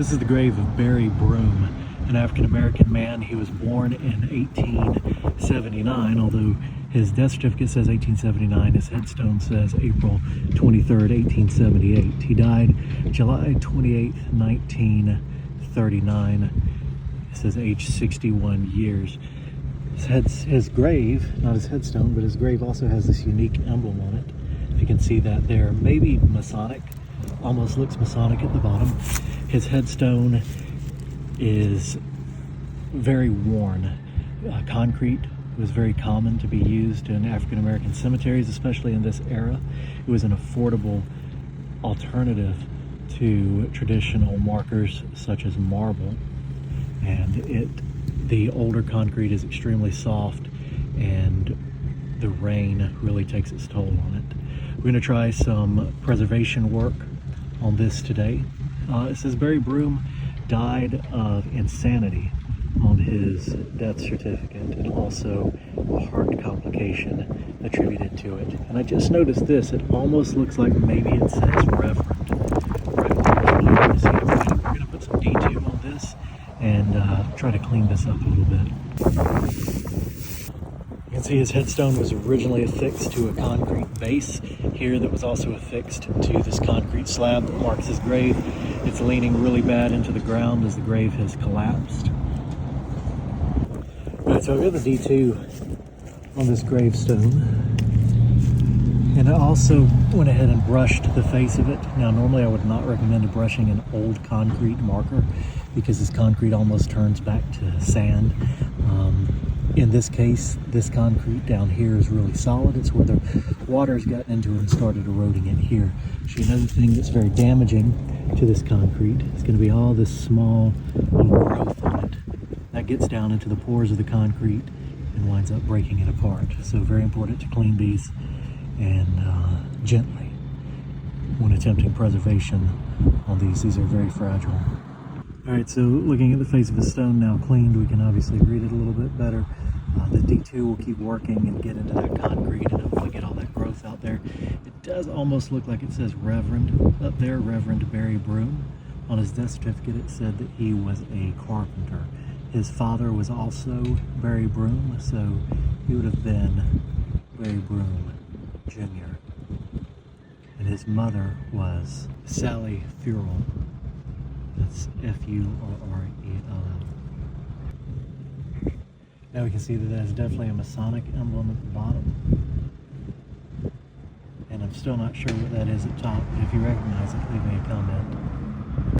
This is the grave of Broom, an African-American man. He was born in 1879, although his death certificate says 1879. His headstone says April 23rd, 1878. He died July 28th, 1939. It says age 61 years. His grave, not his headstone, but his grave also has this unique emblem on it. If you can see that there, maybe Masonic, almost looks Masonic at the bottom. His headstone is very worn. Concrete was very common to be used in African-American cemeteries, especially in this era. It was an affordable alternative to traditional markers such as marble, and the older concrete is extremely soft, and the rain really takes its toll on it. We're going to try some preservation work on this today. It says Broom died of insanity on his death certificate, and also a heart complication attributed to it. And I just noticed this, it almost looks like maybe it says Reverend. We're going to put some D2 on this and try to clean this up a little bit. You can see his headstone was originally affixed to a concrete base here that was also affixed to this concrete slab that marks his grave. It's leaning really bad into the ground as the grave has collapsed. Alright, so I've got the D2 on this gravestone, and I also went ahead and brushed the face of it. Now normally I would not recommend brushing an old concrete marker because this concrete almost turns back to sand. In this case, this concrete down here is really solid. It's where the water's gotten into it and started eroding it here. So another thing that's very damaging to this concrete is going to be all this small little growth on it. That gets down into the pores of the concrete and winds up breaking it apart. So very important to clean these and gently when attempting preservation on these. These are very fragile. Alright, so looking at the face of the stone now cleaned, we can obviously read it a little bit better. The D2 will keep working and get into that concrete and hopefully get all that growth out there. It does almost look like it says Reverend up there, Reverend Broom. On his death certificate it said that he was a carpenter. His father was also Broom, so he would have been Broom Jr. And his mother was Sally Furrell. That's F-U-R-R-E-L-L. Now we can see that there's definitely a Masonic emblem at the bottom. And I'm still not sure what that is at top, but if you recognize it, leave me a comment.